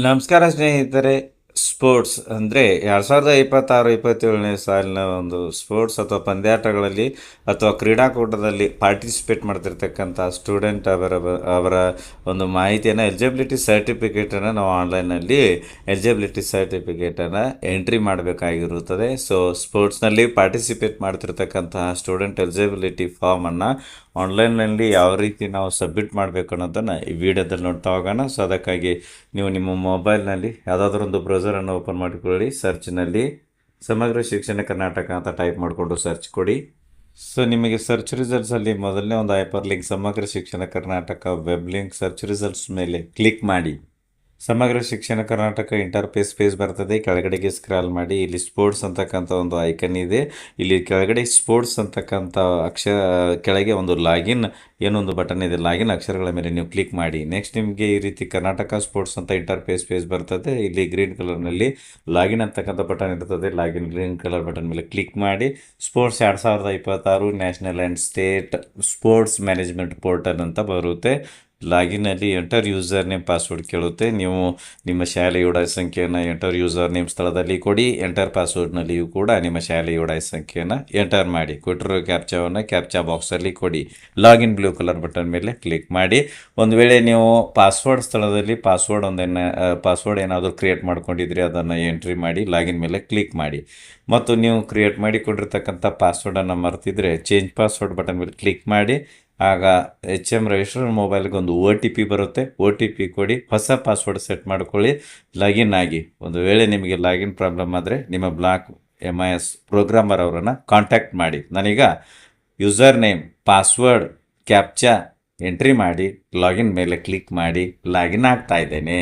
ನಮಸ್ಕಾರ ಸ್ನೇಹಿತರೆ. ಸ್ಪೋರ್ಟ್ಸ್ ಅಂದರೆ 2026-27ನೇ ಸಾಲಿನ ಒಂದು ಸ್ಪೋರ್ಟ್ಸ್ ಅಥವಾ ಪಂದ್ಯಾಟಗಳಲ್ಲಿ ಅಥವಾ ಕ್ರೀಡಾಕೂಟದಲ್ಲಿ ಪಾರ್ಟಿಸಿಪೇಟ್ ಮಾಡ್ತಿರ್ತಕ್ಕಂಥ ಸ್ಟೂಡೆಂಟ್ ಅವರ ಒಂದು ಮಾಹಿತಿಯನ್ನು ಎಲಿಜಿಬಿಲಿಟಿ ಸರ್ಟಿಫಿಕೇಟನ್ನು ನಾವು ಆನ್ಲೈನಲ್ಲಿ ಎಲಿಜಿಬಿಲಿಟಿ ಸರ್ಟಿಫಿಕೇಟನ್ನು ಎಂಟ್ರಿ ಮಾಡಬೇಕಾಗಿರುತ್ತದೆ. ಸೊ ಸ್ಪೋರ್ಟ್ಸ್ನಲ್ಲಿ ಪಾರ್ಟಿಸಿಪೇಟ್ ಮಾಡ್ತಿರ್ತಕ್ಕಂತಹ ಸ್ಟೂಡೆಂಟ್ ಎಲಿಜಿಬಿಲಿಟಿ ಫಾರ್ಮನ್ನು ಆನ್ಲೈನ್ನಲ್ಲಿ ಯಾವ ರೀತಿ ನಾವು ಸಬ್ಮಿಟ್ ಮಾಡಬೇಕು ಅನ್ನೋದನ್ನು ಈ ವಿಡಿಯೋದಲ್ಲಿ ನೋಡ್ತಾ ಹೋಗೋಣ. ಸೊ ಅದಕ್ಕಾಗಿ ನೀವು ನಿಮ್ಮ ಮೊಬೈಲ್ನಲ್ಲಿ ಯಾವುದಾದ್ರೂ ಒಂದು ಬ್ರೌಸರನ್ನು ಓಪನ್ ಮಾಡಿಕೊಳ್ಳಿ. ಸರ್ಚ್ನಲ್ಲಿ ಸಮಗ್ರ ಶಿಕ್ಷಣ ಕರ್ನಾಟಕ ಅಂತ ಟೈಪ್ ಮಾಡಿಕೊಂಡು ಸರ್ಚ್ ಕೊಡಿ. ಸೊ ನಿಮಗೆ ಸರ್ಚ್ ರಿಸಲ್ಟ್ಸಲ್ಲಿ ಮೊದಲನೇ ಒಂದು ಹೈಪರ್ ಲಿಂಕ್ ಸಮಗ್ರ ಶಿಕ್ಷಣ Karnataka web link search results ಮೇಲೆ ಕ್ಲಿಕ್ ಮಾಡಿ. ಸಮಗ್ರ ಶಿಕ್ಷಣ ಕರ್ನಾಟಕ ಇಂಟರ್ಫೇಸ್ ಪೇಜ್ ಬರ್ತದೆ. ಕೆಳಗಡೆಗೆ ಸ್ಕ್ರಾಲ್ ಮಾಡಿ, ಇಲ್ಲಿ ಸ್ಪೋರ್ಟ್ಸ್ ಅಂತಕ್ಕಂಥ ಒಂದು ಐಕನ್ ಇದೆ. ಇಲ್ಲಿ ಕೆಳಗಡೆ ಸ್ಪೋರ್ಟ್ಸ್ ಅಂತಕ್ಕಂಥ ಕೆಳಗೆ ಒಂದು ಲಾಗಿನ್ ಏನೊಂದು ಬಟನ್ ಇದೆ, ಲಾಗಿನ್ ಅಕ್ಷರಗಳ ಮೇಲೆ ನೀವು ಕ್ಲಿಕ್ ಮಾಡಿ. ನೆಕ್ಸ್ಟ್ ನಿಮಗೆ ಈ ರೀತಿ ಕರ್ನಾಟಕ ಸ್ಪೋರ್ಟ್ಸ್ ಅಂತ ಇಂಟರ್ಫೇಸ್ ಪೇಜ್ ಬರ್ತದೆ. ಇಲ್ಲಿ ಗ್ರೀನ್ ಕಲರ್ನಲ್ಲಿ ಲಾಗಿನ್ ಅಂತಕ್ಕಂಥ ಬಟನ್ ಇರ್ತದೆ. ಲಾಗಿನ್ ಗ್ರೀನ್ ಕಲರ್ ಬಟನ್ ಮೇಲೆ ಕ್ಲಿಕ್ ಮಾಡಿ. Sports 2026 national and state sports management portal ಅಂತ ಬರುತ್ತೆ. ಲಾಗಿನಲ್ಲಿ ಎಂಟರ್ ಯೂಸರ್ ನೇಮ್ ಪಾಸ್ವರ್ಡ್ ಕೇಳುತ್ತೆ. ನೀವು ನಿಮ್ಮ ಶಾಲೆಯ ಉಡಾಯ ಸಂಖ್ಯೆಯನ್ನು ಎಂಟರ್ ಯೂಸರ್ ನೇಮ್ ಸ್ಥಳದಲ್ಲಿ ಕೊಡಿ. ಎಂಟರ್ ಪಾಸ್ವರ್ಡ್ನಲ್ಲಿಯೂ ಕೂಡ ನಿಮ್ಮ ಶಾಲೆಯ ಉಡಾಯ ಸಂಖ್ಯೆಯನ್ನು ಎಂಟರ್ ಮಾಡಿ. ಕೊಟ್ಟಿರೋ ಕ್ಯಾಪ್ಚಾವನ್ನು ಕ್ಯಾಪ್ಚಾ ಬಾಕ್ಸಲ್ಲಿ ಕೊಡಿ. ಲಾಗಿನ್ ಬ್ಲೂ ಕಲರ್ ಬಟನ್ ಮೇಲೆ ಕ್ಲಿಕ್ ಮಾಡಿ. ಒಂದು ವೇಳೆ ನೀವು ಪಾಸ್ವರ್ಡ್ ಸ್ಥಳದಲ್ಲಿ ಪಾಸ್ವರ್ಡ್ ಏನಾದರೂ ಕ್ರಿಯೇಟ್ ಮಾಡ್ಕೊಂಡಿದ್ರಿ ಅದನ್ನು ಎಂಟ್ರಿ ಮಾಡಿ. ಲಾಗಿನ್ ಮೇಲೆ ಕ್ಲಿಕ್ ಮಾಡಿ. ಮತ್ತು ನೀವು ಕ್ರಿಯೇಟ್ ಮಾಡಿಕೊಂಡಿರ್ತಕ್ಕಂಥ ಪಾಸ್ವರ್ಡನ್ನು ಮರ್ತಿದ್ರೆ ಚೇಂಜ್ ಪಾಸ್ವರ್ಡ್ ಬಟನ್ ಮೇಲೆ ಕ್ಲಿಕ್ ಮಾಡಿ. ಆಗ HM ರಿಜಿಸ್ಟರ್ ಮೊಬೈಲ್ಗೆ ಒಂದು OTP ಬರುತ್ತೆ. OTP ಕೊಡಿ. ಹೊಸ ಪಾಸ್ವರ್ಡ್ ಸೆಟ್ ಮಾಡ್ಕೊಳ್ಳಿ. ಲಾಗಿನ್ ಆಗಿ. ಒಂದು ವೇಳೆ ನಿಮಗೆ ಲಾಗಿನ್ ಪ್ರಾಬ್ಲಮ್ ಆದರೆ ನಿಮ್ಮ ಬ್ಲಾಕ್ MIS ಪ್ರೋಗ್ರಾಮರ್ ಅವರನ್ನು ಕಾಂಟ್ಯಾಕ್ಟ್ ಮಾಡಿ. ನಾನೀಗ user name password captcha entry ಮಾಡಿ ಲಾಗಿನ್ ಮೇಲೆ ಕ್ಲಿಕ್ ಮಾಡಿ ಲಾಗಿನ್ ಆಗ್ತಾ ಇದ್ದೇನೆ.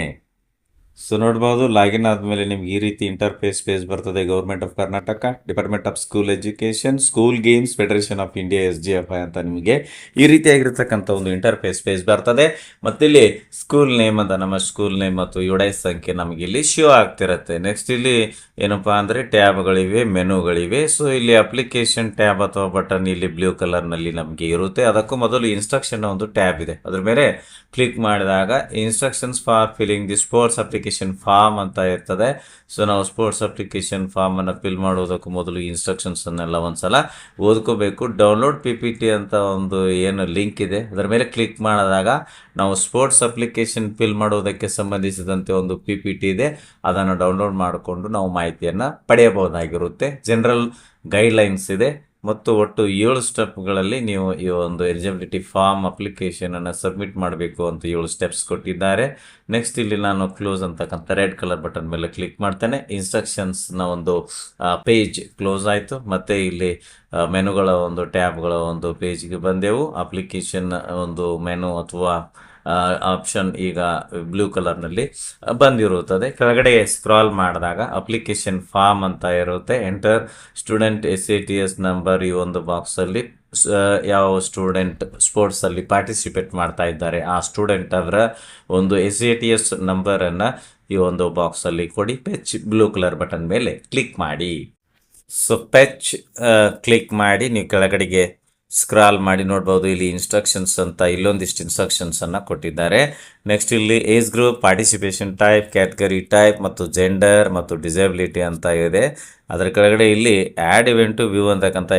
ಸೊ ನೋಡ್ಬೋದು, ಲಾಗಿನ್ ಆದಮೇಲೆ ನಿಮ್ಗೆ ಈ ರೀತಿ ಇಂಟರ್ಫೇಸ್ ಪೇಜ್ ಬರ್ತದೆ. Government of Karnataka, department of school education, school games, federation of India SGFI ಅಂತ ನಿಮಗೆ ಈ ರೀತಿಯಾಗಿರ್ತಕ್ಕಂಥ ಒಂದು ಇಂಟರ್ಫೇಸ್ ಪೇಜ್ ಬರ್ತದೆ. ಮತ್ತಿಲ್ಲಿ ಸ್ಕೂಲ್ ನೇಮ್ ಅಂತ ನಮ್ಮ ಸ್ಕೂಲ್ ನೇಮ್ ಮತ್ತು ಯುಡೈಸ್ ಸಂಖ್ಯೆ ನಮಗೆ ಇಲ್ಲಿ ಶೋ ಆಗ್ತಿರುತ್ತೆ. ನೆಕ್ಸ್ಟ್ ಇಲ್ಲಿ ಏನಪ್ಪ ಅಂದರೆ ಟ್ಯಾಬ್ಗಳಿವೆ, ಮೆನುಗಳಿವೆ. ಸೊ ಇಲ್ಲಿ ಅಪ್ಲಿಕೇಶನ್ ಟ್ಯಾಬ್ ಅಥವಾ ಬಟನ್ ಇಲ್ಲಿ ಬ್ಲೂ ಕಲರ್ನಲ್ಲಿ ನಮಗೆ ಇರುತ್ತೆ. ಅದಕ್ಕೂ ಮೊದಲು ಇನ್ಸ್ಟ್ರಕ್ಷನ್ ಒಂದು ಟ್ಯಾಬ್ ಇದೆ. ಅದ್ರ ಮೇಲೆ ಕ್ಲಿಕ್ ಮಾಡಿದಾಗ instructions for filling the sports application form ಅಂತ ಇರ್ತದೆ. ಸೊ ನಾವು ಸ್ಪೋರ್ಟ್ಸ್ ಅಪ್ಲಿಕೇಶನ್ ಫಾರ್ಮನ್ನು ಫಿಲ್ ಮಾಡೋದಕ್ಕೂ ಮೊದಲು ಇನ್ಸ್ಟ್ರಕ್ಷನ್ಸನ್ನೆಲ್ಲ ಒಂದ್ಸಲ ಓದ್ಕೋಬೇಕು. ಡೌನ್ಲೋಡ್ PPT ಅಂತ ಒಂದು ಏನು ಲಿಂಕ್ ಇದೆ ಅದರ ಮೇಲೆ ಕ್ಲಿಕ್ ಮಾಡಿದಾಗ ನಾವು ಸ್ಪೋರ್ಟ್ಸ್ ಅಪ್ಲಿಕೇಶನ್ ಫಿಲ್ ಮಾಡೋದಕ್ಕೆ ಸಂಬಂಧಿಸಿದಂತೆ ಒಂದು PPT ಇದೆ. ಅದನ್ನು ಡೌನ್ಲೋಡ್ ಮಾಡಿಕೊಂಡು ನಾವು ಮಾಹಿತಿಯನ್ನು ಪಡೆಯಬಹುದಾಗಿರುತ್ತೆ. ಜನರಲ್ ಗೈಡ್ಲೈನ್ಸ್ ಇದೆ ಮತ್ತು ಒಟ್ಟು 7 ಸ್ಟೆಪ್ಗಳಲ್ಲಿ ನೀವು ಈ ಒಂದು ಎಲಿಜಿಬಿಲಿಟಿ ಫಾರ್ಮ್ ಅಪ್ಲಿಕೇಶನನ್ನು ಸಬ್ಮಿಟ್ ಮಾಡಬೇಕು ಅಂತ 7 ಸ್ಟೆಪ್ಸ್ ಕೊಟ್ಟಿದ್ದಾರೆ. ನೆಕ್ಸ್ಟ್ ಇಲ್ಲಿ ನಾನು ಕ್ಲೋಸ್ ಅಂತಕ್ಕಂಥ ರೆಡ್ ಕಲರ್ ಬಟನ್ ಮೇಲೆ ಕ್ಲಿಕ್ ಮಾಡ್ತೇನೆ. ಇನ್ಸ್ಟ್ರಕ್ಷನ್ಸ್ನ ಒಂದು ಪೇಜ್ ಕ್ಲೋಸ್ ಆಯಿತು. ಮತ್ತು ಇಲ್ಲಿ ಮೆನುಗಳ ಒಂದು ಟ್ಯಾಬ್ಗಳ ಒಂದು ಪೇಜ್ಗೆ ಬಂದೆವು. ಅಪ್ಲಿಕೇಶನ್ ಒಂದು ಮೆನು ಅಥವಾ ಆಪ್ಷನ್ ಈಗ ಬ್ಲೂ ಕಲರ್ನಲ್ಲಿ ಬಂದಿರುತ್ತದೆ. ಕೆಳಗಡೆ ಸ್ಕ್ರಾಲ್ ಮಾಡಿದಾಗ ಅಪ್ಲಿಕೇಶನ್ ಫಾರ್ಮ್ ಅಂತ ಇರುತ್ತೆ. ಎಂಟರ್ ಸ್ಟೂಡೆಂಟ್ SATS ನಂಬರ್ ಈ ಒಂದು ಬಾಕ್ಸಲ್ಲಿ ಯಾವ ಸ್ಟೂಡೆಂಟ್ ಸ್ಪೋರ್ಟ್ಸಲ್ಲಿ ಪಾರ್ಟಿಸಿಪೇಟ್ ಮಾಡ್ತಾ ಇದ್ದಾರೆ ಆ ಸ್ಟೂಡೆಂಟ್ ಅವರ ಒಂದು SATS ನಂಬರನ್ನು ಈ ಒಂದು ಬಾಕ್ಸಲ್ಲಿ ಕೊಡಿ. ಪೆಚ್ ಬ್ಲೂ ಕಲರ್ ಬಟನ್ ಮೇಲೆ ಕ್ಲಿಕ್ ಮಾಡಿ. ಸೊ ಪೆಚ್ ಕ್ಲಿಕ್ ಮಾಡಿ ನೀವು ಕೆಳಗಡೆಗೆ ಸ್ಕ್ರಾಲ್ ಮಾಡಿ ನೋಡ್ಬೋದು. ಇಲ್ಲಿ ಇನ್ಸ್ಟ್ರಕ್ಷನ್ಸ್ ಅಂತ ಇಲ್ಲೊಂದಿಷ್ಟು ಇನ್ಸ್ಟ್ರಕ್ಷನ್ಸನ್ನು ಕೊಟ್ಟಿದ್ದಾರೆ. ನೆಕ್ಸ್ಟ್ ಇಲ್ಲಿ age group, participation type, category type ಮತ್ತು ಜೆಂಡರ್ ಮತ್ತು ಡಿಸೇಬಿಲಿಟಿ ಅಂತ ಇದೆ. ಅದರ ಕೆಳಗಡೆ ಇಲ್ಲಿ ಆ್ಯಡ್ ಇವೆಂಟು ವ್ಯೂ ಅಂತಕ್ಕಂಥ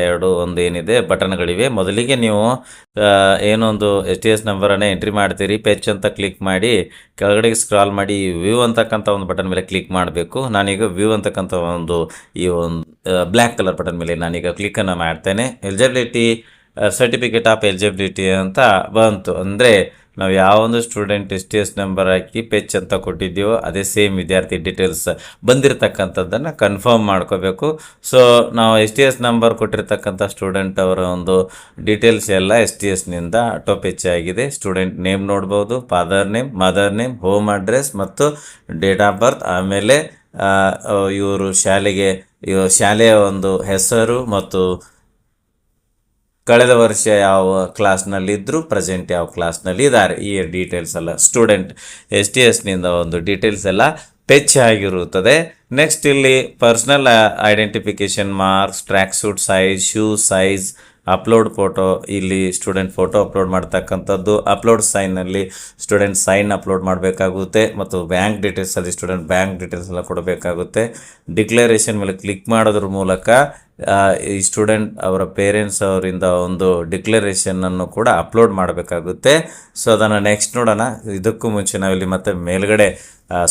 ಒಂದು ಏನಿದೆ ಬಟನ್ಗಳಿವೆ. ಮೊದಲಿಗೆ ನೀವು ಏನೊಂದು STS ನಂಬರನ್ನು ಎಂಟ್ರಿ ಮಾಡ್ತೀರಿ. ಪೆಚ್ ಅಂತ ಕ್ಲಿಕ್ ಮಾಡಿ ಕೆಳಗಡೆಗೆ ಸ್ಕ್ರಾಲ್ ಮಾಡಿ ವ್ಯೂ ಅಂತಕ್ಕಂಥ ಒಂದು ಬಟನ್ ಮೇಲೆ ಕ್ಲಿಕ್ ಮಾಡಬೇಕು. ನಾನೀಗ ವ್ಯೂ ಅಂತಕ್ಕಂಥ ಒಂದು ಬ್ಲ್ಯಾಕ್ ಕಲರ್ ಬಟನ್ ಮೇಲೆ ನಾನೀಗ ಕ್ಲಿಕ್ಕನ್ನು ಮಾಡ್ತೇನೆ. ಎಲಿಜಿಬಿಲಿಟಿ ಸರ್ಟಿಫಿಕೇಟ್ ಆಫ್ ಎಲಿಜಿಬಿಲಿಟಿ ಅಂತ ಬಂತು. ಅಂದರೆ ನಾವು ಯಾವೊಂದು ಸ್ಟೂಡೆಂಟ್ STS ನಂಬರ್ ಹಾಕಿ ಪೆಚ್ ಅಂತ ಕೊಟ್ಟಿದ್ದೀವೋ ಅದೇ ಸೇಮ್ ವಿದ್ಯಾರ್ಥಿ ಡೀಟೇಲ್ಸ್ ಬಂದಿರತಕ್ಕಂಥದ್ದನ್ನು ಕನ್ಫರ್ಮ್ ಮಾಡ್ಕೋಬೇಕು. ಸೊ ನಾವು STS ನಂಬರ್ ಕೊಟ್ಟಿರ್ತಕ್ಕಂಥ ಸ್ಟೂಡೆಂಟ್ ಅವರ ಒಂದು ಡೀಟೇಲ್ಸ್ ಎಲ್ಲ STSನಿಂದ ಆಟೋ ಪೆಚ್ ಆಗಿದೆ. ಸ್ಟೂಡೆಂಟ್ ನೇಮ್ ನೋಡ್ಬೋದು, father name, mother name, home address ಮತ್ತು ಡೇಟ್ ಆಫ್ ಬರ್ತ್, ಆಮೇಲೆ ಇವರು ಶಾಲೆಯ ಒಂದು ಹೆಸರು ಮತ್ತು ಕಳೆದ ವರ್ಷ ಯಾವ ಕ್ಲಾಸ್ನಲ್ಲಿದ್ದರು, ಪ್ರೆಸೆಂಟ್ ಯಾವ ಕ್ಲಾಸ್ನಲ್ಲಿ ಇದ್ದಾರೆ, ಈ ಡೀಟೇಲ್ಸ್ ಎಲ್ಲ ಸ್ಟೂಡೆಂಟ್ STSನಿಂದ ಒಂದು ಡೀಟೇಲ್ಸ್ ಎಲ್ಲ ಪೆಚ್ ಆಗಿರುತ್ತದೆ. ನೆಕ್ಸ್ಟ್ ಇಲ್ಲಿ personal identification marks, track suit size, shoe size, upload photo, ಇಲ್ಲಿ ಸ್ಟೂಡೆಂಟ್ ಫೋಟೋ ಅಪ್ಲೋಡ್ ಮಾಡ್ತಕ್ಕಂಥದ್ದು, ಅಪ್ಲೋಡ್ ಸೈನ್ನಲ್ಲಿ ಸ್ಟೂಡೆಂಟ್ ಸೈನ್ ಅಪ್ಲೋಡ್ ಮಾಡಬೇಕಾಗುತ್ತೆ, ಮತ್ತು ಬ್ಯಾಂಕ್ ಡೀಟೇಲ್ಸಲ್ಲಿ ಸ್ಟೂಡೆಂಟ್ ಬ್ಯಾಂಕ್ ಡೀಟೇಲ್ಸ್ ಎಲ್ಲ ಕೊಡಬೇಕಾಗುತ್ತೆ. ಡಿಕ್ಲರೇಷನ್ ಮೇಲೆ ಕ್ಲಿಕ್ ಮಾಡೋದ್ರ ಮೂಲಕ ಈ ಸ್ಟೂಡೆಂಟ್ ಅವರ ಪೇರೆಂಟ್ಸ್ ಅವರಿಂದ ಒಂದು ಡಿಕ್ಲರೇಷನನ್ನು ಕೂಡ ಅಪ್ಲೋಡ್ ಮಾಡಬೇಕಾಗುತ್ತೆ. ಸೊ ಅದನ್ನು ನೆಕ್ಸ್ಟ್ ನೋಡೋಣ. ಇದಕ್ಕೂ ಮುಂಚೆ ನಾವಿಲ್ಲಿ ಮತ್ತೆ ಮೇಲ್ಗಡೆ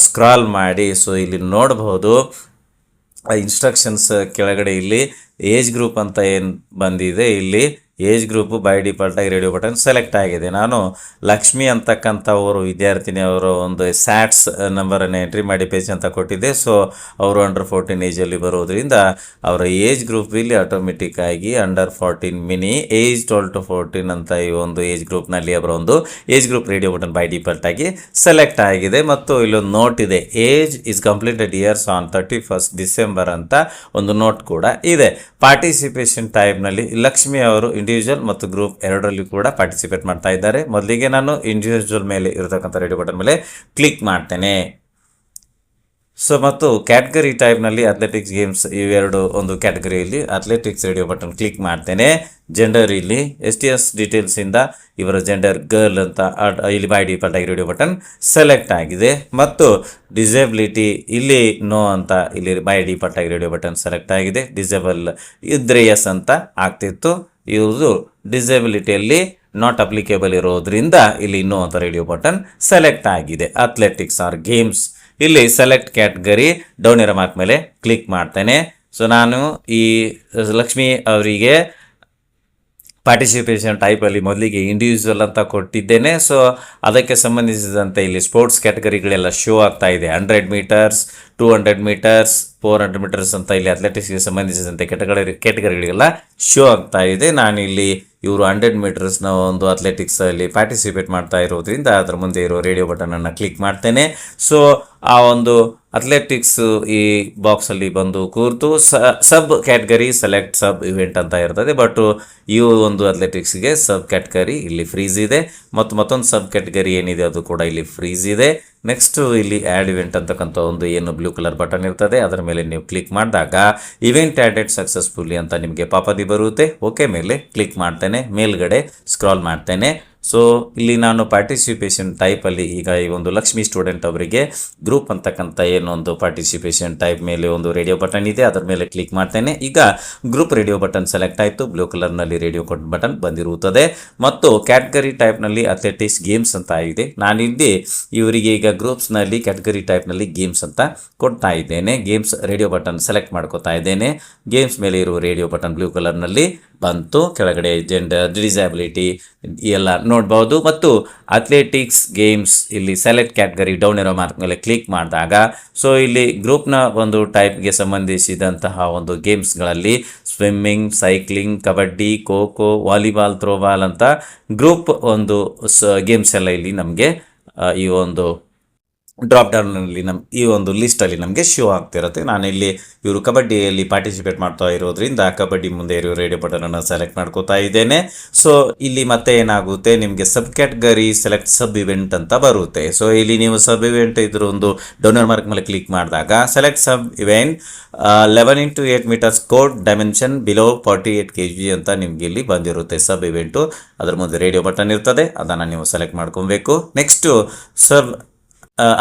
ಸ್ಕ್ರಾಲ್ ಮಾಡಿ, ಸೊ ಇಲ್ಲಿ ನೋಡಬಹುದು ಇನ್ಸ್ಟ್ರಕ್ಷನ್ಸ್ ಕೆಳಗಡೆ ಇಲ್ಲಿ ಏಜ್ ಗ್ರೂಪ್ ಅಂತ ಏನು ಬಂದಿದೆ, ಇಲ್ಲಿ ಏಜ್ ಗ್ರೂಪು ಬೈ ಡಿಫಾಲ್ಟಾಗಿ ರೇಡಿಯೋ ಬಟನ್ ಸೆಲೆಕ್ಟ್ ಆಗಿದೆ. ನಾನು ಲಕ್ಷ್ಮಿ ಅಂತಕ್ಕಂಥವರು ವಿದ್ಯಾರ್ಥಿನಿ ಅವರ ಒಂದು ಸ್ಯಾಟ್ಸ್ ನಂಬರನ್ನು ಎಂಟ್ರಿ ಮಾಡಿ ಪೇಜ್ ಅಂತ ಕೊಟ್ಟಿದ್ದೆ. ಸೊ ಅವರು ಅಂಡರ್ 14 ಏಜಲ್ಲಿ ಬರೋದ್ರಿಂದ ಅವರ ಏಜ್ ಗ್ರೂಪ್ ಇಲ್ಲಿ ಆಟೋಮೆಟಿಕ್ ಆಗಿ ಅಂಡರ್ 14 ಮಿನಿ ಏಜ್ 12 to 14 ಅಂತ ಈ ಒಂದು ಏಜ್ ಗ್ರೂಪ್ನಲ್ಲಿ ಅವರ ಒಂದು age group radio button by default ಆಗಿ ಸೆಲೆಕ್ಟ್ ಆಗಿದೆ. ಮತ್ತು ಇಲ್ಲೊಂದು ನೋಟ್ ಇದೆ, age is completed years on 31st December ಅಂತ ಒಂದು ನೋಟ್ ಕೂಡ ಇದೆ. ಪಾರ್ಟಿಸಿಪೇಷನ್ ಟೈಪ್ನಲ್ಲಿ ಲಕ್ಷ್ಮಿ ಅವರು ಇಂಡಿವಿಜುವಲ್ ಮತ್ತು ಗ್ರೂಪ್ ಎರಡರಲ್ಲಿ ಕೂಡ ಪಾರ್ಟಿಸಿಪೇಟ್ ಮಾಡ್ತಾ ಇದ್ದಾರೆ. ಮೊದಲಿಗೆ ನಾನು ಇಂಡಿವಿಜುವಲ್ ಮೇಲೆ ಇರತಕ್ಕಂಥ ರೇಡಿಯೋ ಬಟನ್ ಮೇಲೆ ಕ್ಲಿಕ್ ಮಾಡ್ತೇನೆ. ಸೊ ಮತ್ತು ಕ್ಯಾಟಗರಿ ಟೈಪ್ನಲ್ಲಿ ಅಥ್ಲೆಟಿಕ್ಸ್ ಗೇಮ್ಸ್ ಇವೆರಡು ಒಂದು ಕ್ಯಾಟಗರಿಯಲ್ಲಿ ಅಥ್ಲೆಟಿಕ್ಸ್ ರೇಡಿಯೋ ಬಟನ್ ಕ್ಲಿಕ್ ಮಾಡ್ತೇನೆ. ಜೆಂಡರ್ ಇಲ್ಲಿ STS ಡೀಟೇಲ್ಸಿಂದ ಇವರ ಜೆಂಡರ್ ಗರ್ಲ್ ಅಂತ ಇಲ್ಲಿ ಬೈ ಡಿಫಾಲ್ಟ್ ಆಗಿ ರೇಡಿಯೋ ಬಟನ್ ಸೆಲೆಕ್ಟ್ ಆಗಿದೆ. ಮತ್ತು ಡಿಸೇಬಿಲಿಟಿ ಇಲ್ಲಿ ನೋ ಅಂತ ಇಲ್ಲಿ ಬೈ ಡಿಫಾಲ್ಟ್ ಆಗಿ ರೇಡಿಯೋ ಬಟನ್ ಸೆಲೆಕ್ಟ್ ಆಗಿದೆ. ಡಿಸೇಬಲ್ ಇದ್ರೆ ಎಸ್ ಅಂತ ಆಗ್ತಿತ್ತು, ಇವ್ರದ್ದು ಡಿಸೇಬಿಲಿಟಿಯಲ್ಲಿ ನಾಟ್ ಅಪ್ಲಿಕೇಬಲ್ ಇರೋದ್ರಿಂದ ಇಲ್ಲಿ ನೋ ಅಂತ ರೇಡಿಯೋ ಬಟನ್ ಸೆಲೆಕ್ಟ್ ಆಗಿದೆ. ಅಥ್ಲೆಟಿಕ್ಸ್ ಆರ್ ಗೇಮ್ಸ್ ಇಲ್ಲಿ ಸೆಲೆಕ್ಟ್ ಕ್ಯಾಟಗರಿ ಡೌನ್ ಇರೋ ಮಾರ್ಕ್ ಮೇಲೆ ಕ್ಲಿಕ್ ಮಾಡ್ತೇನೆ. ಸೊ ನಾನು ಈ ಲಕ್ಷ್ಮಿ ಅವರಿಗೆ ಪಾರ್ಟಿಸಿಪೇಷನ್ ಟೈಪಲ್ಲಿ ಮೊದಲಿಗೆ ಇಂಡಿವಿಜುವಲ್ ಅಂತ ಕೊಟ್ಟಿದ್ದೇನೆ. ಸೊ ಅದಕ್ಕೆ ಸಂಬಂಧಿಸಿದಂತೆ ಇಲ್ಲಿ ಸ್ಪೋರ್ಟ್ಸ್ ಕ್ಯಾಟಗರಿಗಳೆಲ್ಲ ಶೋ ಆಗ್ತಾ ಇದೆ. 100 ಮೀಟರ್ಸ್, 200 ಮೀಟರ್ಸ್, 400 ಮೀಟರ್ಸ್ ಅಂತ ಇಲ್ಲಿ ಅಥ್ಲೆಟಿಕ್ಸ್ಗೆ ಸಂಬಂಧಿಸಿದಂತೆ ಕ್ಯಾಟಗರಿಗಳಿಗೆಲ್ಲ ಶೋ ಆಗ್ತಾ ಇದೆ. ನಾನಿಲ್ಲಿ ಇವರು 100 ಮೀಟರ್ಸ್ನ ಒಂದು ಅಥ್ಲೆಟಿಕ್ಸಲ್ಲಿ ಪಾರ್ಟಿಸಿಪೇಟ್ ಮಾಡ್ತಾ ಇರೋದ್ರಿಂದ ಅದರ ಮುಂದೆ ಇರೋ ರೇಡಿಯೋ ಬಟನನ್ನು ಕ್ಲಿಕ್ ಮಾಡ್ತೇನೆ. ಸೊ ಆ ಒಂದು ಅಥ್ಲೆಟಿಕ್ಸ್ ಈ ಬಾಕ್ಸಲ್ಲಿ ಬಂದು ಕೂರ್ತು ಸಬ್ ಕ್ಯಾಟಗರಿ ಸೆಲೆಕ್ಟ್ ಸಬ್ ಇವೆಂಟ್ ಅಂತ ಇರ್ತದೆ. ಬಟ್ ಈ ಒಂದು ಅಥ್ಲೆಟಿಕ್ಸ್ಗೆ ಸಬ್ ಕ್ಯಾಟಗರಿ ಇಲ್ಲಿ ಫ್ರೀಸ್ ಇದೆ, ಮತ್ತು ಮತ್ತೊಂದು ಸಬ್ ಕ್ಯಾಟಗರಿ ಏನಿದೆ ಅದು ಕೂಡ ಇಲ್ಲಿ ಫ್ರೀಸ್ ಇದೆ. ನೆಕ್ಸ್ಟು ಇಲ್ಲಿ ಆ್ಯಡ್ ಇವೆಂಟ್ ಅಂತಕ್ಕಂಥ ಒಂದು ಏನು ಬ್ಲೂ ಕಲರ್ ಬಟನ್ ಇರ್ತದೆ, ಅದರ ಮೇಲೆ ನೀವು ಕ್ಲಿಕ್ ಮಾಡಿದಾಗ ಇವೆಂಟ್ ಆ್ಯಡೆಡ್ ಸಕ್ಸಸ್ಫುಲ್ಲಿ ಅಂತ ನಿಮಗೆ ಪಾಪದಿ ಬರುತ್ತೆ. ಓಕೆ ಮೇಲೆ ಕ್ಲಿಕ್ ಮಾಡ್ತೇನೆ, ಮೇಲ್ಗಡೆ ಸ್ಕ್ರಾಲ್ ಮಾಡ್ತೇನೆ. ಸೊ ಇಲ್ಲಿ ನಾನು ಪಾರ್ಟಿಸಿಪೇಷನ್ ಟೈಪಲ್ಲಿ ಈಗ ಈ ಒಂದು ಲಕ್ಷ್ಮಿ ಸ್ಟೂಡೆಂಟ್ ಅವರಿಗೆ ಗ್ರೂಪ್ ಅಂತಕ್ಕಂಥ ಏನೊಂದು ಪಾರ್ಟಿಸಿಪೇಷನ್ ಟೈಪ್ ಮೇಲೆ ಒಂದು ರೇಡಿಯೋ ಬಟನ್ ಇದೆ, ಅದರ ಮೇಲೆ ಕ್ಲಿಕ್ ಮಾಡ್ತೇನೆ. ಈಗ ಗ್ರೂಪ್ ರೇಡಿಯೋ ಬಟನ್ ಸೆಲೆಕ್ಟ್ ಆಯಿತು, ಬ್ಲೂ ಕಲರ್ನಲ್ಲಿ ರೇಡಿಯೋ ಬಟನ್ ಬಂದಿರುತ್ತದೆ. ಮತ್ತು ಕ್ಯಾಟಗರಿ ಟೈಪ್ನಲ್ಲಿ ಅಥ್ಲೆಟಿಕ್ಸ್ ಗೇಮ್ಸ್ ಅಂತ ಇದೆ. ನಾನಿಲ್ಲಿ ಇವರಿಗೆ ಈಗ ಗ್ರೂಪ್ಸ್ನಲ್ಲಿ ಕ್ಯಾಟಗರಿ ಟೈಪ್ನಲ್ಲಿ ಗೇಮ್ಸ್ ಅಂತ ಕೊಡ್ತಾ ಇದ್ದೇನೆ. ಗೇಮ್ಸ್ ರೇಡಿಯೋ ಬಟನ್ ಸೆಲೆಕ್ಟ್ ಮಾಡ್ಕೋತಾ ಇದ್ದೇನೆ. ಗೇಮ್ಸ್ ಮೇಲೆ ಇರುವ ರೇಡಿಯೋ ಬಟನ್ ಬ್ಲೂ ಕಲರ್ನಲ್ಲಿ ಬಂತು. ಕೆಳಗಡೆ ಜೆಂಡರ್, ಡಿಸಬಿಲಿಟಿ ಎಲ್ಲ ನೋಡ್ಬೋದು. ಮತ್ತು ಅಥ್ಲೆಟಿಕ್ಸ್ ಗೇಮ್ಸ್ ಇಲ್ಲಿ ಸೆಲೆಕ್ಟ್ ಕ್ಯಾಟಗರಿ ಡೌನ್ ಇರೋ ಮಾರ್ಕ್ ಮೇಲೆ ಕ್ಲಿಕ್ ಮಾಡಿದಾಗ ಸೊ ಇಲ್ಲಿ ಗ್ರೂಪ್ನ ಒಂದು ಟೈಪ್ಗೆ ಸಂಬಂಧಿಸಿದಂತಹ ಒಂದು ಗೇಮ್ಸ್ಗಳಲ್ಲಿ swimming, cycling, kabaddi, kho kho, volleyball, throwball ಅಂತ ಗ್ರೂಪ್ ಒಂದು ಗೇಮ್ಸ್ ಎಲ್ಲ ಇಲ್ಲಿ ನಮಗೆ ಈ ಒಂದು ಡ್ರಾಪ್ ಡೌನ್ನಲ್ಲಿ ಈ ಒಂದು ಲಿಸ್ಟಲ್ಲಿ ನಮಗೆ ಶೋ ಆಗ್ತಿರುತ್ತೆ. ನಾನಿಲ್ಲಿ ಇವರು ಕಬಡ್ಡಿಯಲ್ಲಿ ಪಾರ್ಟಿಸಿಪೇಟ್ ಮಾಡ್ತಾ ಇರೋದ್ರಿಂದ ಕಬಡ್ಡಿ ಮುಂದೆ ಇರೋ ರೇಡಿಯೋ ಬಟನನ್ನು ಸೆಲೆಕ್ಟ್ ಮಾಡ್ಕೋತಾ ಇದ್ದೇನೆ. ಸೊ ಇಲ್ಲಿ ಮತ್ತೆ ಏನಾಗುತ್ತೆ, ನಿಮಗೆ sub category select sub event ಅಂತ ಬರುತ್ತೆ. ಸೊ ಇಲ್ಲಿ ನೀವು ಸಬ್ ಇವೆಂಟ್ ಇದ್ರ ಒಂದು ಡೌನರ್ ಮಾರ್ಕ್ ಮೇಲೆ ಕ್ಲಿಕ್ ಮಾಡಿದಾಗ select sub event 11 into 8 meters court dimension below 48 kg ಅಂತ ನಿಮ್ಗೆ ಇಲ್ಲಿ ಬಂದಿರುತ್ತೆ ಸಬ್ ಇವೆಂಟು. ಅದರ ಮುಂದೆ ರೇಡಿಯೋ ಬಟನ್ ಇರ್ತದೆ, ಅದನ್ನು ನೀವು ಸೆಲೆಕ್ಟ್ ಮಾಡ್ಕೊಬೇಕು. ನೆಕ್ಸ್ಟು ಸಬ್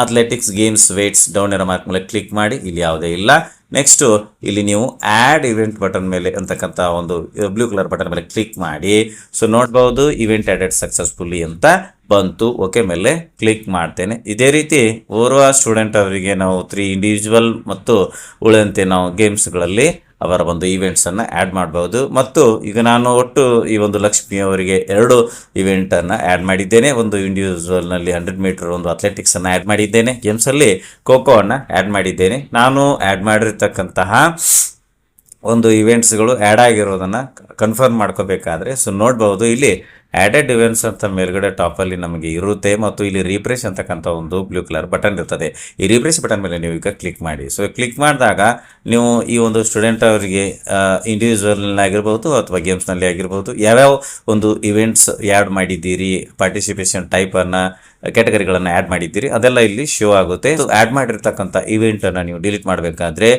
ಅಥ್ಲೆಟಿಕ್ಸ್ ಗೇಮ್ಸ್ ವೇಟ್ಸ್ ಡೌನ್ ಇರೋ ಮಾರ್ಕ್ ಮೇಲೆ ಕ್ಲಿಕ್ ಮಾಡಿ, ಇಲ್ಲಿ ಯಾವುದೇ ಇಲ್ಲ. ನೆಕ್ಸ್ಟು ಇಲ್ಲಿ ನೀವು ಆ್ಯಡ್ ಇವೆಂಟ್ ಬಟನ್ ಮೇಲೆ ಅಂತಕ್ಕಂಥ ಒಂದು ಬ್ಲೂ ಕಲರ್ ಬಟನ್ ಮೇಲೆ ಕ್ಲಿಕ್ ಮಾಡಿ. ಸೊ ನೋಡ್ಬೋದು ಇವೆಂಟ್ ಆ್ಯಡೆಡ್ ಸಕ್ಸಸ್ಫುಲ್ಲಿ ಅಂತ ಬಂತು. ಓಕೆ ಮೇಲೆ ಕ್ಲಿಕ್ ಮಾಡ್ತೇನೆ. ಇದೇ ರೀತಿ ಓರ್ವ ಸ್ಟೂಡೆಂಟ್ ಅವರಿಗೆ ನಾವು 3 ಇಂಡಿವಿಜುವಲ್ ಮತ್ತು ಉಳಿದಂತೆ ನಾವು ಗೇಮ್ಸ್ಗಳಲ್ಲಿ ಅವರ ಒಂದು ಈವೆಂಟ್ಸನ್ನು ಆ್ಯಡ್ ಮಾಡ್ಬೋದು. ಮತ್ತು ಈಗ ನಾನು ಒಟ್ಟು ಈ ಒಂದು ಲಕ್ಷ್ಮಿ ಅವರಿಗೆ 2 ಇವೆಂಟನ್ನು ಆ್ಯಡ್ ಮಾಡಿದ್ದೇನೆ. ಒಂದು ಇಂಡಿವಿಜುವಲ್ನಲ್ಲಿ 100 ಮೀಟರ್ ಒಂದು ಅಥ್ಲೆಟಿಕ್ಸನ್ನು ಆ್ಯಡ್ ಮಾಡಿದ್ದೇನೆ. ಗೇಮ್ಸಲ್ಲಿ ಖೋ ಖೋವನ್ನು ಆ್ಯಡ್ ಮಾಡಿದ್ದೇನೆ. ನಾನು ಆ್ಯಡ್ ಮಾಡಿರ್ತಕ್ಕಂತಹ ಒಂದು ಇವೆಂಟ್ಸ್ಗಳು ಆ್ಯಡ್ ಆಗಿರೋದನ್ನು ಕನ್ಫರ್ಮ್ ಮಾಡ್ಕೋಬೇಕಾದ್ರೆ ಸೊ ನೋಡ್ಬೋದು ಇಲ್ಲಿ ಆ್ಯಡೆಡ್ ಇವೆಂಟ್ಸ್ ಅಂತ ಮೇಲ್ಗಡೆ ಟಾಪಲ್ಲಿ ನಮಗೆ ಇರುತ್ತೆ. ಮತ್ತು ಇಲ್ಲಿ ರಿಫ್ರೆಶ್ ಅಂತಕ್ಕಂಥ ಒಂದು ಬ್ಲೂ ಕಲರ್ ಬಟನ್ ಇರ್ತದೆ. ಈ ರಿಫ್ರೆಶ್ ಬಟನ್ ಮೇಲೆ ನೀವು ಈಗ ಕ್ಲಿಕ್ ಮಾಡಿ. ಸೊ ಕ್ಲಿಕ್ ಮಾಡಿದಾಗ ನೀವು ಈ ಒಂದು ಸ್ಟೂಡೆಂಟ್ ಅವರಿಗೆ ಇಂಡಿವಿಜುವಲ್ನಲ್ಲಿ ಆಗಿರ್ಬೋದು ಅಥವಾ ಗೇಮ್ಸ್ನಲ್ಲಿ ಆಗಿರ್ಬೋದು ಯಾವ್ಯಾವ ಒಂದು ಇವೆಂಟ್ಸ್ ಆ್ಯಡ್ ಮಾಡಿದ್ದೀರಿ, ಪಾರ್ಟಿಸಿಪೇಷನ್ ಟೈಪನ್ನು ಕ್ಯಾಟಗರಿಗಳನ್ನು ಆ್ಯಡ್ ಮಾಡಿದ್ದೀರಿ ಅದೆಲ್ಲ ಇಲ್ಲಿ ಶೋ ಆಗುತ್ತೆ. ಆ್ಯಡ್ ಮಾಡಿರ್ತಕ್ಕಂಥ ಇವೆಂಟನ್ನು ನೀವು ಡಿಲೀಟ್ ಮಾಡಬೇಕಾದ್ರೆ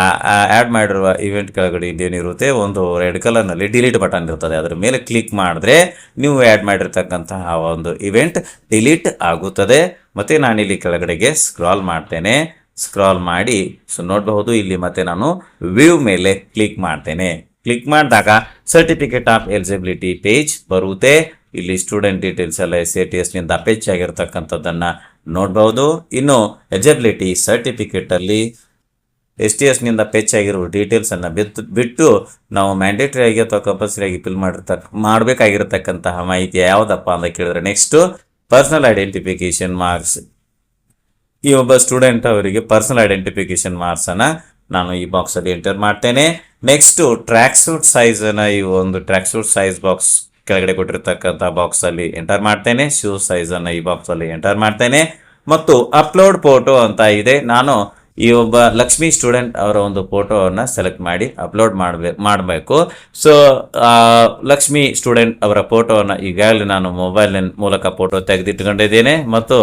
ಆ್ಯಡ್ ಮಾಡಿರುವ ಇವೆಂಟ್ ಕೆಳಗಡೆ ಇದೇನಿರುತ್ತೆ ಒಂದು ರೆಡ್ ಕಲರ್ನಲ್ಲಿ ಡಿಲೀಟ್ ಬಟನ್ ಇರ್ತದೆ. ಅದರ ಮೇಲೆ ಕ್ಲಿಕ್ ಮಾಡಿದ್ರೆ ನೀವು ಆ್ಯಡ್ ಮಾಡಿರ್ತಕ್ಕಂತಹ ಒಂದು ಇವೆಂಟ್ ಡಿಲೀಟ್ ಆಗುತ್ತದೆ. ಮತ್ತು ನಾನಿಲ್ಲಿ ಕೆಳಗಡೆಗೆ ಸ್ಕ್ರಾಲ್ ಮಾಡ್ತೇನೆ. ಸ್ಕ್ರಾಲ್ ಮಾಡಿ ನೋಡಬಹುದು ಇಲ್ಲಿ ಮತ್ತೆ ನಾನು ವ್ಯೂ ಮೇಲೆ ಕ್ಲಿಕ್ ಮಾಡ್ತೇನೆ. ಕ್ಲಿಕ್ ಮಾಡಿದಾಗ ಸರ್ಟಿಫಿಕೇಟ್ ಆಫ್ ಎಲಿಜಿಬಿಲಿಟಿ ಪೇಜ್ ಬರುತ್ತೆ. ಇಲ್ಲಿ ಸ್ಟೂಡೆಂಟ್ ಡೀಟೇಲ್ಸ್ ಎಲ್ಲ SATS ನಿಂದ ಪೇಜ್ ಆಗಿರ್ತಕ್ಕಂಥದ್ದನ್ನು ನೋಡಬಹುದು. ಇನ್ನು ಎಲಿಜಿಬಿಲಿಟಿ ಸರ್ಟಿಫಿಕೇಟಲ್ಲಿ STS ನಿಂದ ಪೇಜ್ ಆಗಿರುವ ಡೀಟೇಲ್ಸನ್ನು ಬಿಟ್ಟು ನಾವು ಮ್ಯಾಂಡೇಟರಿ ಆಗಿ ಅಥವಾ ಕಂಪಲ್ಸರಿ ಆಗಿ ಫಿಲ್ ಮಾಡಬೇಕಾಗಿರತಕ್ಕಂತಹ ಮಾಹಿತಿ ಯಾವುದಪ್ಪ ಅಂತ ಕೇಳಿದ್ರೆ ನೆಕ್ಸ್ಟು ಪರ್ಸನಲ್ ಐಡೆಂಟಿಫಿಕೇಶನ್ ಮಾರ್ಕ್ಸ್. ಈ ಒಬ್ಬ ಸ್ಟೂಡೆಂಟ್ ಅವರಿಗೆ ಪರ್ಸನಲ್ ಐಡೆಂಟಿಫಿಕೇಶನ್ ಮಾರ್ಕ್ಸನ್ನು ನಾನು ಈ ಬಾಕ್ಸಲ್ಲಿ ಎಂಟರ್ ಮಾಡ್ತೇನೆ. ನೆಕ್ಸ್ಟು ಟ್ರ್ಯಾಕ್ ಸೂಟ್ ಸೈಜನ್ನು ಈ ಒಂದು ಟ್ರ್ಯಾಕ್ ಸೂಟ್ ಸೈಜ್ ಬಾಕ್ಸ್ ಕೆಳಗಡೆ ಕೊಟ್ಟಿರ್ತಕ್ಕಂಥ ಬಾಕ್ಸಲ್ಲಿ ಎಂಟರ್ ಮಾಡ್ತೇನೆ. ಶೂ ಸೈಜನ್ನು ಈ ಬಾಕ್ಸಲ್ಲಿ ಎಂಟರ್ ಮಾಡ್ತೇನೆ. ಮತ್ತು ಅಪ್ಲೋಡ್ ಫೋಟೋ ಅಂತ ಇದೆ. ನಾನು ಈ ಒಬ್ಬ ಲಕ್ಷ್ಮಿ ಸ್ಟೂಡೆಂಟ್ ಅವರ ಒಂದು ಫೋಟೋವನ್ನು ಸೆಲೆಕ್ಟ್ ಮಾಡಿ ಅಪ್ಲೋಡ್ ಮಾಡಬೇಕು. ಸೊ ಲಕ್ಷ್ಮಿ ಸ್ಟೂಡೆಂಟ್ ಅವರ ಫೋಟೋವನ್ನು ಈಗಾಗಲೇ ನಾನು ಮೊಬೈಲ್ ಮೂಲಕ ಫೋಟೋ ತೆಗೆದಿಟ್ಕೊಂಡಿದ್ದೇನೆ ಮತ್ತು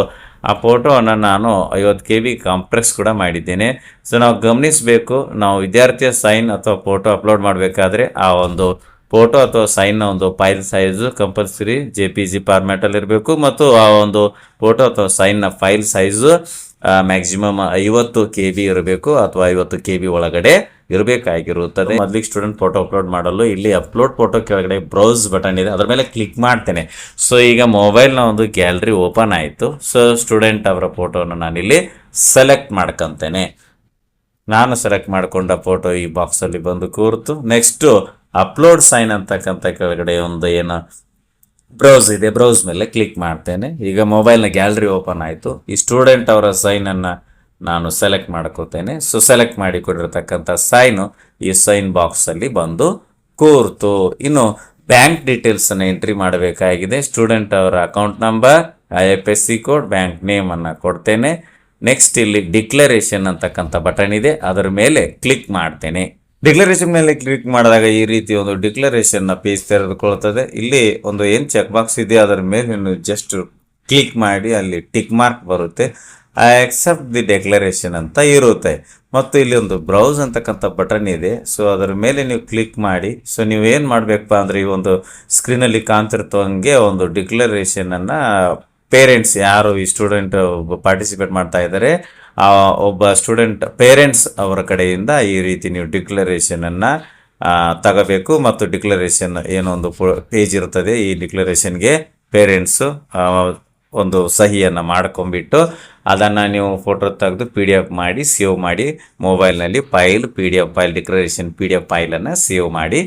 ಆ ಫೋಟೋವನ್ನು ನಾನು 50 KB ಕಾಂಪ್ರೆಸ್ ಕೂಡ ಮಾಡಿದ್ದೇನೆ. ಸೊ ನಾವು ಗಮನಿಸಬೇಕು, ನಾವು ವಿದ್ಯಾರ್ಥಿಯ ಸೈನ್ ಅಥವಾ ಫೋಟೋ ಅಪ್ಲೋಡ್ ಮಾಡಬೇಕಾದ್ರೆ ಆ ಒಂದು ಫೋಟೋ ಅಥವಾ ಸೈನ್ನ ಒಂದು ಫೈಲ್ ಸೈಜು ಕಂಪಲ್ಸರಿ JPG ಫಾರ್ಮ್ಯಾಟಲ್ಲಿ ಇರಬೇಕು ಮತ್ತು ಆ ಒಂದು ಫೋಟೋ ಅಥವಾ ಸೈನ್ನ ಫೈಲ್ ಸೈಜು ಮ್ಯಾಕ್ಸಿಮಮ್ 50 KB ಇರಬೇಕು ಅಥವಾ 50 KB ಒಳಗಡೆ ಇರಬೇಕಾಗಿರುತ್ತದೆ. ಮೊದಲಿಗೆ ಸ್ಟೂಡೆಂಟ್ ಫೋಟೋ ಅಪ್ಲೋಡ್ ಮಾಡಲು ಇಲ್ಲಿ ಅಪ್ಲೋಡ್ ಫೋಟೋ ಕೆಳಗಡೆ ಬ್ರೌಸ್ ಬಟನ್ ಇದೆ, ಅದರ ಮೇಲೆ ಕ್ಲಿಕ್ ಮಾಡ್ತೇನೆ. ಸೊ ಈಗ ಮೊಬೈಲ್ನ ಒಂದು ಗ್ಯಾಲರಿ ಓಪನ್ ಆಯಿತು. ಸೊ ಸ್ಟೂಡೆಂಟ್ ಅವರ ಫೋಟೋನ ನಾನಿಲ್ಲಿ ಸೆಲೆಕ್ಟ್ ಮಾಡ್ಕೊತೇನೆ. ನಾನು ಸೆಲೆಕ್ಟ್ ಮಾಡಿಕೊಂಡ ಫೋಟೋ ಈ ಬಾಕ್ಸಲ್ಲಿ ಬಂದು ಕೂರ್ತು. ನೆಕ್ಸ್ಟು ಅಪ್ಲೋಡ್ ಸೈನ್ ಅಂತಕ್ಕಂಥ ಕೆಳಗಡೆ ಒಂದು ಏನು ಬ್ರೌಸ್ ಇದೆ, ಬ್ರೌಸ್ ಮೇಲೆ ಕ್ಲಿಕ್ ಮಾಡ್ತೇನೆ. ಈಗ ಮೊಬೈಲ್ನ ಗ್ಯಾಲರಿ ಓಪನ್ ಆಯಿತು. ಈ ಸ್ಟೂಡೆಂಟ್ ಅವರ ಸೈನನ್ನು ನಾನು ಸೆಲೆಕ್ಟ್ ಮಾಡ್ಕೋತೇನೆ. ಸೊ ಸೆಲೆಕ್ಟ್ ಮಾಡಿ ಕೊಟ್ಟಿರ್ತಕ್ಕಂಥ ಸೈನು ಈ ಸೈನ್ ಬಾಕ್ಸಲ್ಲಿ ಬಂದು ಕೂರ್ತು. ಇನ್ನು ಬ್ಯಾಂಕ್ ಡೀಟೇಲ್ಸನ್ನು ಎಂಟ್ರಿ ಮಾಡಬೇಕಾಗಿದೆ. ಸ್ಟೂಡೆಂಟ್ ಅವರ account number, IFSC code, bank ನೇಮನ್ನು ಕೊಡ್ತೇನೆ. ನೆಕ್ಸ್ಟ್ ಇಲ್ಲಿ ಡಿಕ್ಲರೇಷನ್ ಅಂತಕ್ಕಂಥ ಬಟನ್ ಇದೆ, ಅದರ ಮೇಲೆ ಕ್ಲಿಕ್ ಮಾಡ್ತೇನೆ. ಡಿಕ್ಲರೇಷನ್ ಮೇಲೆ ಕ್ಲಿಕ್ ಮಾಡಿದಾಗ ಈ ರೀತಿ ಒಂದು ಡಿಕ್ಲರೇಷನ್ನ ಪೇಜ್ ತೆರೆದುಕೊಳ್ತದೆ. ಇಲ್ಲಿ ಒಂದು ಏನು ಚೆಕ್ ಬಾಕ್ಸ್ ಇದೆ ಅದರ ಮೇಲೆ ನೀವು ಜಸ್ಟ್ ಕ್ಲಿಕ್ ಮಾಡಿ ಅಲ್ಲಿ ಟಿಕ್ ಮಾರ್ಕ್ ಬರುತ್ತೆ. ಐ ಅಕ್ಸೆಪ್ಟ್ ದಿ ಡೆಕ್ಲರೇಷನ್ ಅಂತ ಇರುತ್ತೆ. ಮತ್ತು ಇಲ್ಲಿ ಒಂದು ಬ್ರೌಸ್ ಅಂತಕ್ಕಂಥ ಬಟನ್ ಇದೆ. ಸೊ ಅದರ ಮೇಲೆ ನೀವು ಕ್ಲಿಕ್ ಮಾಡಿ. ಸೊ ನೀವು ಏನು ಮಾಡಬೇಕಪ್ಪ ಅಂದರೆ ಈ ಒಂದು ಸ್ಕ್ರೀನಲ್ಲಿ ಕಾಣ್ತಿರ್ತವಂಗೆ ಒಂದು ಡಿಕ್ಲರೇಷನನ್ನು ಪೇರೆಂಟ್ಸ್ ಯಾರು ಈ ಸ್ಟೂಡೆಂಟ್ ಪಾರ್ಟಿಸಿಪೇಟ್ ಮಾಡ್ತಾ ಇದ್ದಾರೆ ಆ ಒಬ್ಬ ಸ್ಟೂಡೆಂಟ್ ಪೇರೆಂಟ್ಸ್ ಅವರ ಕಡೆಯಿಂದ ಈ ರೀತಿ ನೀವು ಡಿಕ್ಲರೇಷನನ್ನು ತಗೋಬೇಕು. ಮತ್ತು ಡಿಕ್ಲರೇಷನ್ ಏನೊಂದು ಪೇಜ್ ಇರ್ತದೆ, ಈ ಡಿಕ್ಲರೇಷನ್ಗೆ ಪೇರೆಂಟ್ಸು ಒಂದು ಸಹಿಯನ್ನು ಮಾಡ್ಕೊಂಬಿಟ್ಟು ಅದನ್ನು ನೀವು ಫೋಟೋ ತೆಗೆದು PDF ಮಾಡಿ ಸೇವ್ ಮಾಡಿ ಮೊಬೈಲ್ನಲ್ಲಿ PDF ಫೈಲ್ ಡಿಕ್ಲರೇಷನ್ PDF ಫೈಲನ್ನು ಸೇವ್ ಮಾಡಿ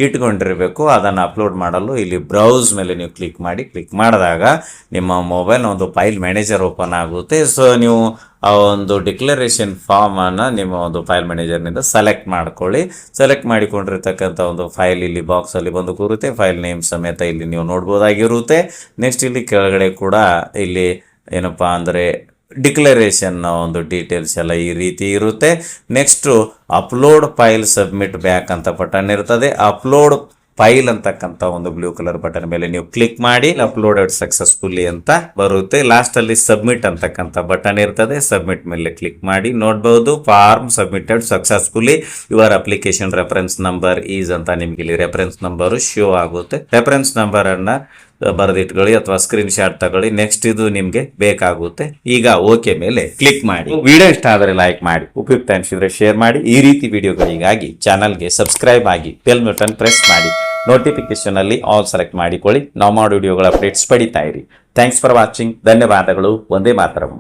ಇಟ್ಕೊಂಡಿರಬೇಕು. ಅದನ್ನು ಅಪ್ಲೋಡ್ ಮಾಡಲು ಇಲ್ಲಿ ಬ್ರೌಸ್ ಮೇಲೆ ನೀವು ಕ್ಲಿಕ್ ಮಾಡಿದಾಗ ನಿಮ್ಮ ಮೊಬೈಲ್ನ ಒಂದು ಫೈಲ್ ಮ್ಯಾನೇಜರ್ ಓಪನ್ ಆಗುತ್ತೆ. ಸೊ ನೀವು ಆ ಒಂದು ಡಿಕ್ಲರೇಷನ್ ಫಾರ್ಮನ್ನು ನಿಮ್ಮ ಒಂದು ಫೈಲ್ ಮ್ಯಾನೇಜರ್ನಿಂದ ಸೆಲೆಕ್ಟ್ ಮಾಡ್ಕೊಳ್ಳಿ. ಸೆಲೆಕ್ಟ್ ಮಾಡಿಕೊಂಡಿರ್ತಕ್ಕಂಥ ಒಂದು ಫೈಲ್ ಇಲ್ಲಿ ಬಾಕ್ಸಲ್ಲಿ ಬಂದು ಕೂರುತ್ತೆ. ಫೈಲ್ ನೇಮ್ ಸಮೇತ ಇಲ್ಲಿ ನೀವು ನೋಡ್ಬೋದಾಗಿರುತ್ತೆ. ನೆಕ್ಸ್ಟ್ ಇಲ್ಲಿ ಕೆಳಗಡೆ ಕೂಡ ಇಲ್ಲಿ ಏನಪ್ಪ ಅಂದರೆ ಡಿಕ್ಲರೇಷನ್ ಒಂದು ಡೀಟೇಲ್ಸ್ ಎಲ್ಲ ಈ ರೀತಿ ಇರುತ್ತೆ. Next upload file submit back ಅಂತ ಬಟನ್ ಇರ್ತದೆ. ಅಪ್ಲೋಡ್ ಫೈಲ್ ಅಂತಕ್ಕಂಥ ಒಂದು ಬ್ಲೂ ಕಲರ್ ಬಟನ್ ಮೇಲೆ ನೀವು ಕ್ಲಿಕ್ ಮಾಡಿ ಅಪ್ಲೋಡೆಡ್ ಸಕ್ಸಸ್ಫುಲಿ ಅಂತ ಬರುತ್ತೆ. ಲಾಸ್ಟಲ್ಲಿ ಸಬ್ಮಿಟ್ ಅಂತಕ್ಕಂಥ ಬಟನ್ ಇರ್ತದೆ. ಸಬ್ಮಿಟ್ ಮೇಲೆ ಕ್ಲಿಕ್ ಮಾಡಿ ನೋಡ್ಬೋದು form submitted successfully, your application reference number is ಅಂತ ನಿಮ್ಗೆ ಇಲ್ಲಿ ರೆಫರೆನ್ಸ್ ನಂಬರು ಶೋ ಆಗುತ್ತೆ. ರೆಫರೆನ್ಸ್ ನಂಬರನ್ನು ಬರೆದಿಟ್ಕೊಳ್ಳಿ ಅಥವಾ ಸ್ಕ್ರೀನ್ ಶಾಟ್ ತಗೊಳ್ಳಿ. ನೆಕ್ಸ್ಟ್ ಇದು ನಿಮಗೆ ಬೇಕಾಗುತ್ತೆ. ಈಗ ಓಕೆ ಮೇಲೆ ಕ್ಲಿಕ್ ಮಾಡಿ. ವಿಡಿಯೋ ಇಷ್ಟ ಆದರೆ ಲೈಕ್ ಮಾಡಿ, ಉಪಯುಕ್ತ ಅನಿಸಿದ್ರೆ ಶೇರ್ ಮಾಡಿ. ಈ ರೀತಿ ವಿಡಿಯೋಗಳಿಗಾಗಿ ಚಾನಲ್ಗೆ ಸಬ್ಸ್ಕ್ರೈಬ್ ಆಗಿ ಬೆಲ್ ಬಟನ್ ಪ್ರೆಸ್ ಮಾಡಿ ನೋಟಿಫಿಕೇಶನ್ ಅಲ್ಲಿ ಆಲ್ ಸೆಲೆಕ್ಟ್ ಮಾಡಿಕೊಳ್ಳಿ. ನಾವು ಮಾಡೋ ವಿಡಿಯೋಗಳ ಅಪ್ಡೇಟ್ಸ್ ಪಡಿತಾ ಇರಿ. Thanks for watching. ಧನ್ಯವಾದಗಳು. ಒಂದೇ ಮಾತರಂ.